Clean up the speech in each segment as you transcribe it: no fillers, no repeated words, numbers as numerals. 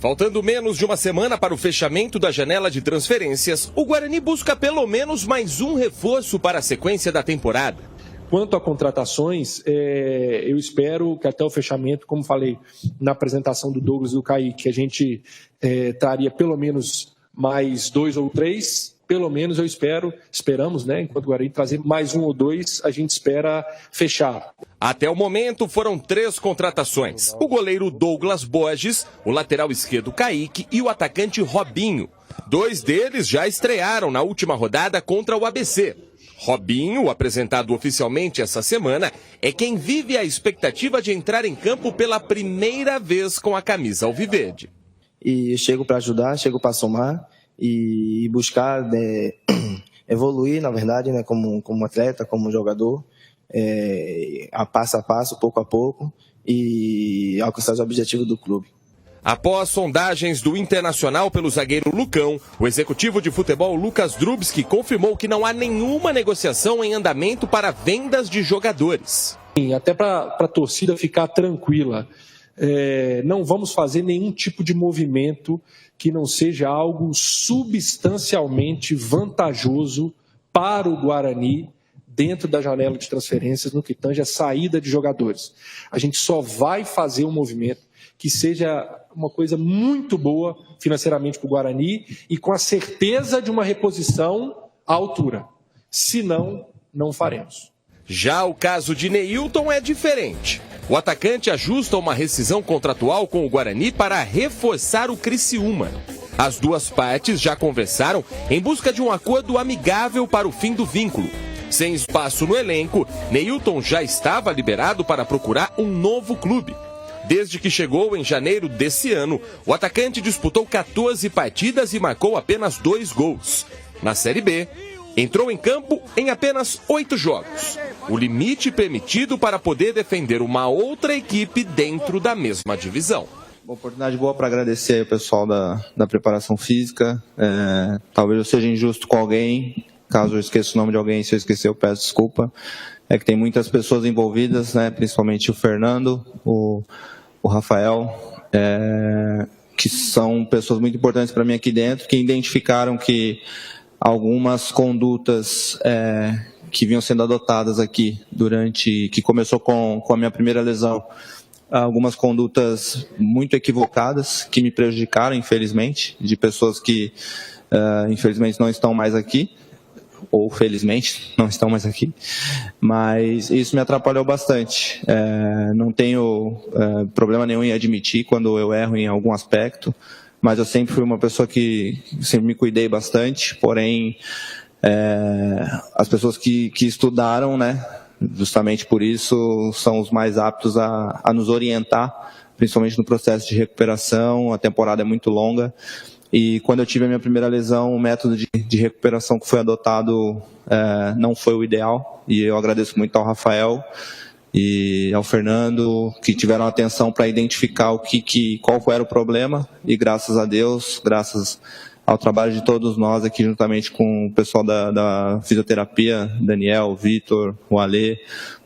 Faltando menos de uma semana para o fechamento da janela de transferências, o Guarani busca pelo menos mais um reforço para a sequência da temporada. Quanto a contratações, eu espero que até o fechamento, como falei na apresentação do Douglas e do Kaique, a gente traria pelo menos mais 2 ou 3, pelo menos esperamos, né, enquanto o Guarani trazer mais 1 ou 2, a gente espera fechar. Até o momento foram 3 contratações: o goleiro Douglas Borges, o lateral esquerdo Kaique e o atacante Robinho. 2 deles já estrearam na última rodada contra o ABC. Robinho, apresentado oficialmente essa semana, é quem vive a expectativa de entrar em campo pela primeira vez com a camisa alviverde. E eu chego para ajudar, chego para somar e buscar evoluir, na verdade, né, como atleta, como jogador, a passo, pouco a pouco, e alcançar os objetivos do clube. Após sondagens do Internacional pelo zagueiro Lucão, o executivo de futebol Lucas Drubski confirmou que não há nenhuma negociação em andamento para vendas de jogadores. Até para a torcida ficar tranquila, não vamos fazer nenhum tipo de movimento que não seja algo substancialmente vantajoso para o Guarani dentro da janela de transferências no que tange a saída de jogadores. A gente só vai fazer um movimento que seja uma coisa muito boa financeiramente para o Guarani e com a certeza de uma reposição à altura. Senão, não faremos. Já o caso de Neilton é diferente. O atacante ajusta uma rescisão contratual com o Guarani para reforçar o Criciúma. As duas partes já conversaram em busca de um acordo amigável para o fim do vínculo. Sem espaço no elenco, Neilton já estava liberado para procurar um novo clube. Desde que chegou em janeiro desse ano, o atacante disputou 14 partidas e marcou apenas 2 gols. Na Série B, entrou em campo em apenas 8 jogos, o limite permitido para poder defender uma outra equipe dentro da mesma divisão. Uma oportunidade boa para agradecer aí o pessoal da preparação física. Talvez eu seja injusto com alguém, caso eu esqueça o nome de alguém, se eu esquecer eu peço desculpa. É que tem muitas pessoas envolvidas, né, principalmente o Fernando, o Rafael, que são pessoas muito importantes para mim aqui dentro, que identificaram que algumas condutas que vinham sendo adotadas aqui que começou com a minha primeira lesão, algumas condutas muito equivocadas que me prejudicaram, infelizmente, de pessoas que infelizmente não estão mais aqui, ou felizmente não estão mais aqui, mas isso me atrapalhou bastante. Não tenho problema nenhum em admitir quando eu erro em algum aspecto, mas eu sempre fui uma pessoa que sempre me cuidei bastante, porém as pessoas que estudaram, né, justamente por isso são os mais aptos a nos orientar, principalmente no processo de recuperação. A temporada é muito longa. E quando eu tive a minha primeira lesão, o método de recuperação que foi adotado não foi o ideal. E eu agradeço muito ao Rafael e ao Fernando, que tiveram atenção para identificar qual era o problema. E graças a Deus, graças ao trabalho de todos nós aqui, juntamente com o pessoal da fisioterapia, Daniel, Vitor, o Alê,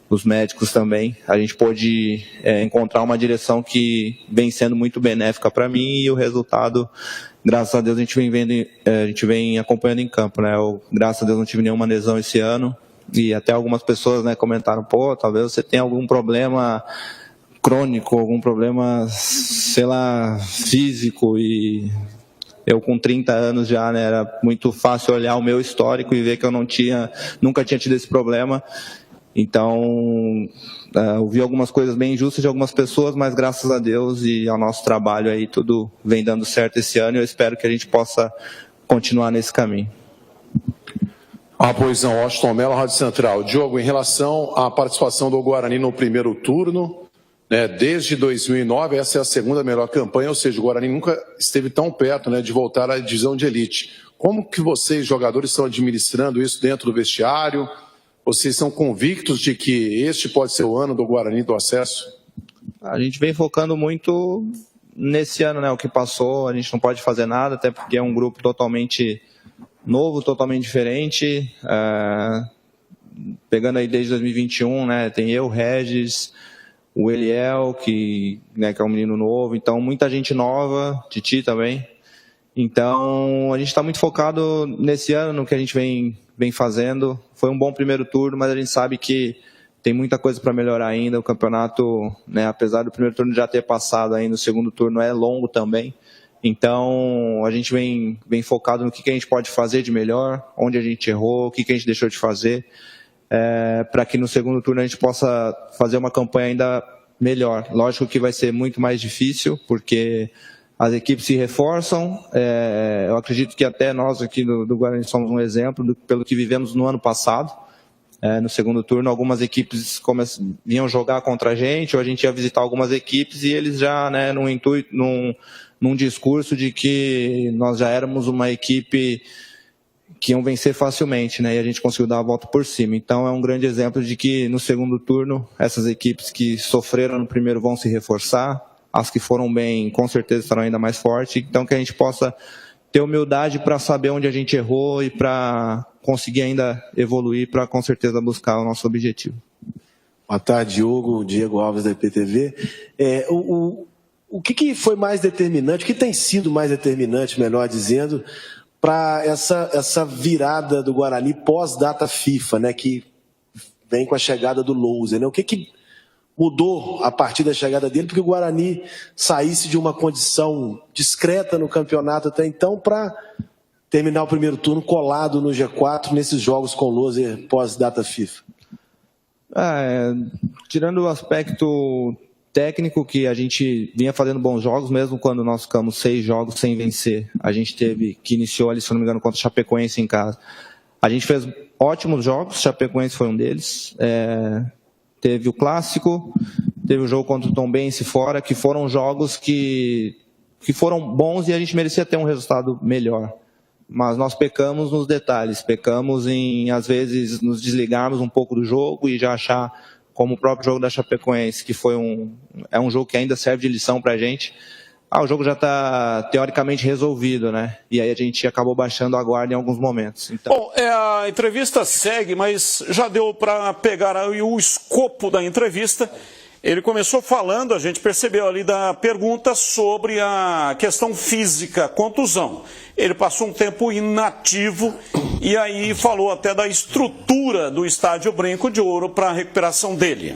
os médicos também, a gente pôde encontrar uma direção que vem sendo muito benéfica para mim, e o resultado, graças a Deus, a gente vem acompanhando em campo, né? Graças a Deus não tive nenhuma lesão esse ano, e até algumas pessoas, né, comentaram, talvez você tenha algum problema crônico, algum problema, sei lá, físico, e eu com 30 anos já, né, era muito fácil olhar o meu histórico e ver que eu nunca tinha tido esse problema. Então, ouvi algumas coisas bem injustas de algumas pessoas, mas graças a Deus e ao nosso trabalho aí, tudo vem dando certo esse ano, e eu espero que a gente possa continuar nesse caminho. Pois não, Washington Mello, Rádio Central. Diogo, em relação à participação do Guarani no primeiro turno, né, desde 2009, essa é a segunda melhor campanha, ou seja, o Guarani nunca esteve tão perto, né, de voltar à divisão de elite. Como que vocês, jogadores, estão administrando isso dentro do vestiário? Vocês são convictos de que este pode ser o ano do Guarani do acesso? A gente vem focando muito nesse ano, né? O que passou, a gente não pode fazer nada, até porque é um grupo totalmente novo, totalmente diferente. Pegando aí desde 2021, né? Tem eu, Regis, o Eliel, que é um menino novo, então muita gente nova, Titi também. Então a gente está muito focado nesse ano, no que a gente vem fazendo. Foi um bom primeiro turno, mas a gente sabe que tem muita coisa para melhorar ainda. O campeonato, né, apesar do primeiro turno já ter passado ainda, o segundo turno é longo também. Então a gente vem focado no que a gente pode fazer de melhor, onde a gente errou, o que a gente deixou de fazer, para que no segundo turno a gente possa fazer uma campanha ainda melhor. Lógico que vai ser muito mais difícil, porque as equipes se reforçam. Eu acredito que até nós aqui do Guarani somos um exemplo pelo que vivemos no ano passado. No segundo turno, algumas equipes vinham jogar contra a gente, ou a gente ia visitar algumas equipes e eles já, né, num discurso de que nós já éramos uma equipe que iam vencer facilmente, né, e a gente conseguiu dar a volta por cima. Então é um grande exemplo de que no segundo turno, essas equipes que sofreram no primeiro vão se reforçar, as que foram bem com certeza estarão ainda mais fortes, então que a gente possa ter humildade para saber onde a gente errou e para conseguir ainda evoluir para com certeza buscar o nosso objetivo. Boa tarde, Diogo, Diego Alves da IPTV. O que foi mais determinante, o que tem sido mais determinante, melhor dizendo, para essa virada do Guarani pós-data FIFA, né, que vem com a chegada do Louser, né? O que mudou a partir da chegada dele, porque o Guarani saísse de uma condição discreta no campeonato até então para terminar o primeiro turno colado no G4 nesses jogos com o Louser pós-data FIFA? Tirando o aspecto técnico, que a gente vinha fazendo bons jogos, mesmo quando nós ficamos 6 jogos sem vencer. A gente que iniciou ali, se não me engano, contra o Chapecoense em casa. A gente fez ótimos jogos, Chapecoense foi um deles. Teve o Clássico, teve o jogo contra o Tombense fora, que foram jogos que foram bons e a gente merecia ter um resultado melhor. Mas nós pecamos nos detalhes, pecamos em, às vezes, nos desligarmos um pouco do jogo e já achar, como o próprio jogo da Chapecoense, que foi um jogo que ainda serve de lição pra gente. O jogo já está teoricamente resolvido, né? E aí a gente acabou baixando a guarda em alguns momentos. Então... Bom, a entrevista segue, mas já deu para pegar aí o escopo da entrevista. Ele começou falando, a gente percebeu ali da pergunta sobre a questão física, contusão. Ele passou um tempo inativo e aí falou até da estrutura do estádio Brinco de Ouro para a recuperação dele.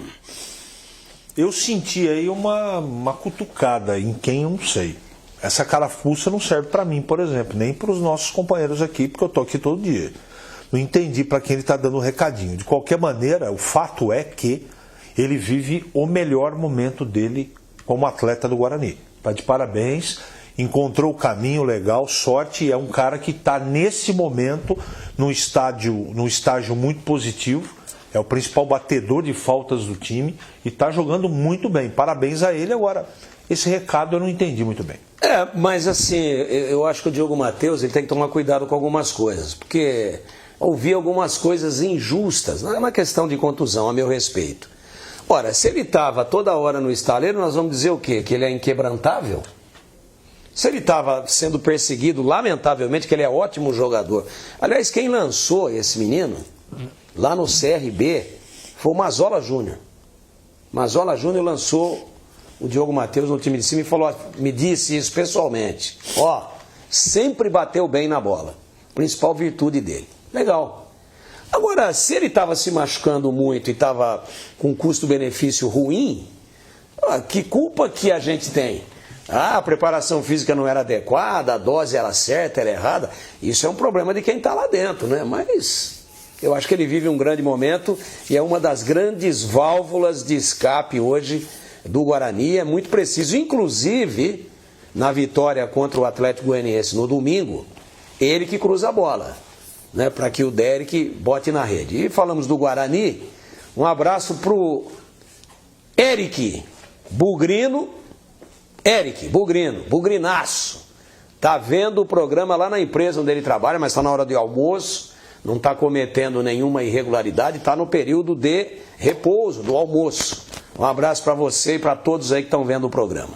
Eu senti aí uma cutucada em quem eu não sei. Essa carafuça não serve para mim, por exemplo, nem para os nossos companheiros aqui, porque eu estou aqui todo dia. Não entendi para quem ele está dando o recadinho. De qualquer maneira, o fato é que ele vive o melhor momento dele como atleta do Guarani. Está de parabéns, encontrou o caminho legal, sorte, é um cara que está nesse momento num estágio muito positivo. É o principal batedor de faltas do time e está jogando muito bem. Parabéns a ele. Agora, esse recado eu não entendi muito bem. Mas assim, eu acho que o Diogo Matheus ele tem que tomar cuidado com algumas coisas, porque ouvi algumas coisas injustas, não é uma questão de contusão, a meu respeito. Ora, se ele estava toda hora no estaleiro, nós vamos dizer o quê? Que ele é inquebrantável? Se ele estava sendo perseguido, lamentavelmente, que ele é ótimo jogador. Aliás, quem lançou esse menino lá no CRB foi o Mazola Júnior. Mazola Júnior lançou o Diogo Matheus no time de cima e falou, me disse isso pessoalmente. Sempre bateu bem na bola. Principal virtude dele. Legal. Agora, se ele estava se machucando muito e estava com custo-benefício ruim, que culpa que a gente tem? A preparação física não era adequada, a dose era certa, era errada. Isso é um problema de quem está lá dentro, né? Mas eu acho que ele vive um grande momento e é uma das grandes válvulas de escape hoje do Guarani. É muito preciso. Inclusive, na vitória contra o Atlético Goianiense no domingo, ele que cruza a bola, né, para que o Derek bote na rede. E falamos do Guarani, um abraço para o Eric Bugrino. Bugrinaço. Está vendo o programa lá na empresa onde ele trabalha, mas está na hora de almoço. Não está cometendo nenhuma irregularidade, está no período de repouso, do almoço. Um abraço para você e para todos aí que estão vendo o programa.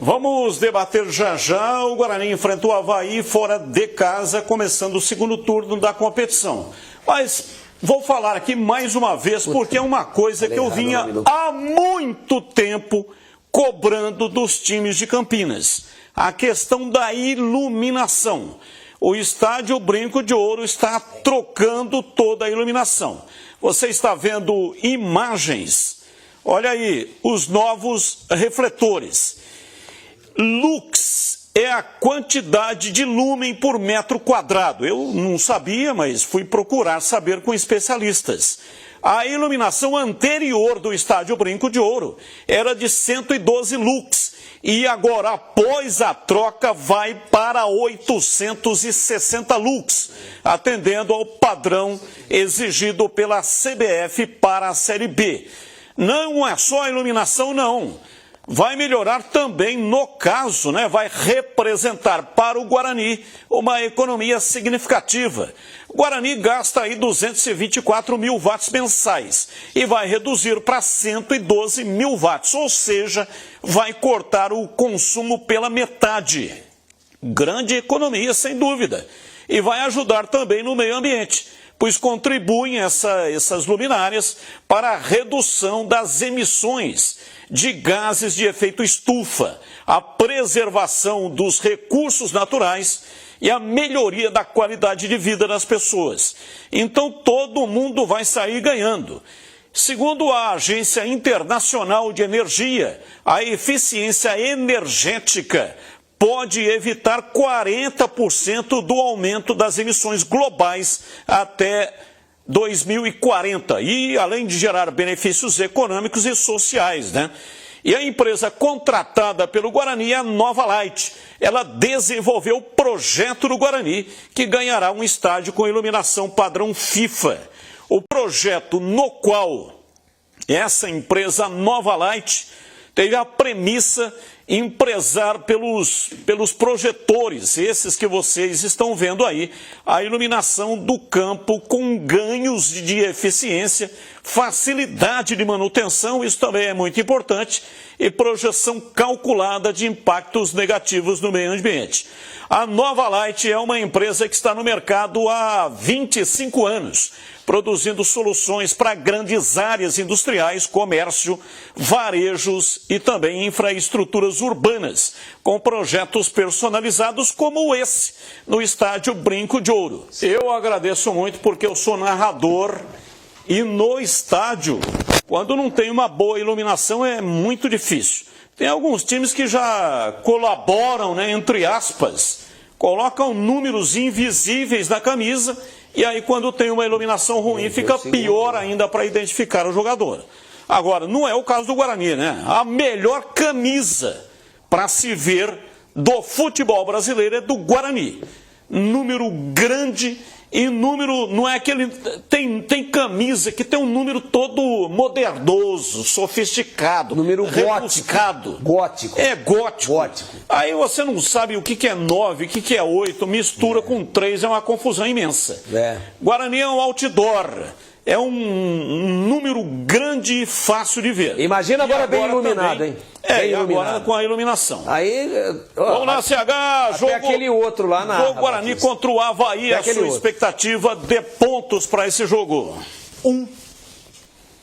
Vamos debater já já. O Guarani enfrentou o Avaí fora de casa, começando o segundo turno da competição. Mas Vou falar aqui mais uma vez, porque é uma coisa que eu vinha há muito tempo cobrando dos times de Campinas. A questão da iluminação. O estádio Brinco de Ouro está trocando toda a iluminação. Você está vendo imagens. Olha aí, os novos refletores. Lux é a quantidade de lúmen por metro quadrado. Eu não sabia, mas fui procurar saber com especialistas. A iluminação anterior do estádio Brinco de Ouro era de 112 lux. E agora, após a troca, vai para 860 lux, atendendo ao padrão exigido pela CBF para a Série B. Não é só a iluminação, não. Vai melhorar também, no caso, vai representar para o Guarani uma economia significativa. O Guarani gasta aí 224 mil watts mensais e vai reduzir para 112 mil watts, ou seja, vai cortar o consumo pela metade. Grande economia, sem dúvida. E vai ajudar também no meio ambiente, pois contribuem essas luminárias para a redução das emissões de gases de efeito estufa, a preservação dos recursos naturais e a melhoria da qualidade de vida das pessoas. Então todo mundo vai sair ganhando. Segundo a Agência Internacional de Energia, a eficiência energética pode evitar 40% do aumento das emissões globais até 2040, e além de gerar benefícios econômicos e sociais, E a empresa contratada pelo Guarani é a Nova Light. Ela desenvolveu o projeto do Guarani, que ganhará um estádio com iluminação padrão FIFA. O projeto no qual essa empresa Nova Light teve a premissa empresar pelos projetores, esses que vocês estão vendo aí, a iluminação do campo com ganhos de eficiência, facilidade de manutenção, isso também é muito importante, e projeção calculada de impactos negativos no meio ambiente. A Nova Light é uma empresa que está no mercado há 25 anos, produzindo soluções para grandes áreas industriais, comércio, varejos e também infraestruturas urbanas, com projetos personalizados como esse, no estádio Brinco de Ouro. Eu agradeço muito porque eu sou narrador e no estádio, quando não tem uma boa iluminação, é muito difícil. Tem alguns times que já colaboram, entre aspas, colocam números invisíveis na camisa e aí quando tem uma iluminação ruim fica pior ainda para identificar o jogador. Agora, não é o caso do Guarani, A melhor camisa para se ver do futebol brasileiro é do Guarani. Número grande e número, não é aquele, tem camisa que tem um número todo modernoso, sofisticado, número rebuscado. Gótico. É gótico. Aí você não sabe o que é 9, o que é 8, mistura com 3, é uma confusão imensa. Guarani é um outdoor. É um número grande e fácil de ver. Imagina agora bem iluminado, também, hein? Bem iluminado. Agora com a iluminação. Aí, vamos lá, CH, jogo aquele outro lá na Guarani Batista. contra o Avaí, a sua expectativa de pontos para esse jogo? 1.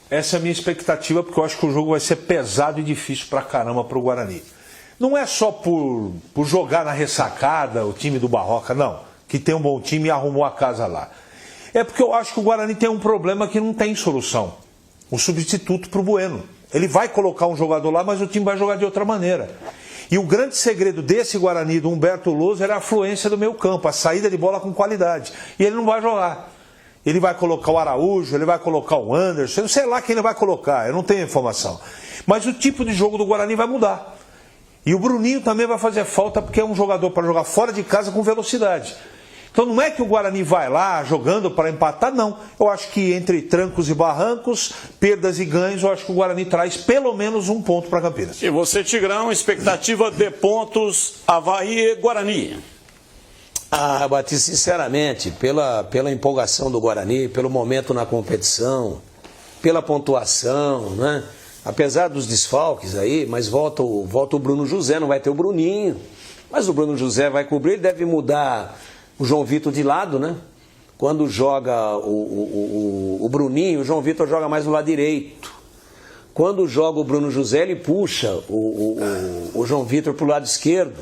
Essa é a minha expectativa, porque eu acho que o jogo vai ser pesado e difícil pra caramba pro Guarani. Não é só por jogar na ressacada, o time do Barroca, não. Que tem um bom time e arrumou a casa lá. É porque eu acho que o Guarani tem um problema que não tem solução. Um substituto para o Bueno. Ele vai colocar um jogador lá, mas o time vai jogar de outra maneira. E o grande segredo desse Guarani, do Humberto Lousa, era a fluência do meio campo, a saída de bola com qualidade. E ele não vai jogar. Ele vai colocar o Araújo, ele vai colocar o Anderson, eu não sei lá quem ele vai colocar, eu não tenho informação. Mas o tipo de jogo do Guarani vai mudar. E o Bruninho também vai fazer falta, porque é um jogador para jogar fora de casa com velocidade. Então não é que o Guarani vai lá jogando para empatar, não. Eu acho que entre trancos e barrancos, perdas e ganhos, eu acho que o Guarani traz pelo menos um ponto para Campinas. E você, Tigrão, expectativa de pontos, Avaí e Guarani? Batista, sinceramente, pela empolgação do Guarani, pelo momento na competição, pela pontuação, Apesar dos desfalques aí, mas volta o Bruno José, não vai ter o Bruninho. Mas o Bruno José vai cobrir, ele deve mudar o João Vitor de lado, Quando joga o Bruninho, o João Vitor joga mais do lado direito. Quando joga o Bruno José, ele puxa o João Vitor para o lado esquerdo.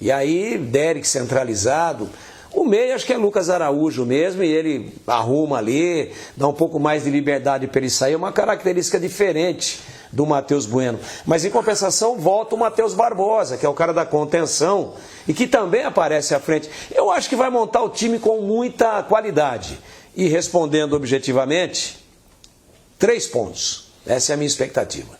E aí, Derek centralizado. O meio acho que é Lucas Araújo mesmo, e ele arruma ali, dá um pouco mais de liberdade para ele sair. É uma característica diferente do Matheus Bueno. Mas em compensação, volta o Matheus Barbosa, que é o cara da contenção, e que também aparece à frente. Eu acho que vai montar o time com muita qualidade. E respondendo objetivamente, 3 pontos. Essa é a minha expectativa.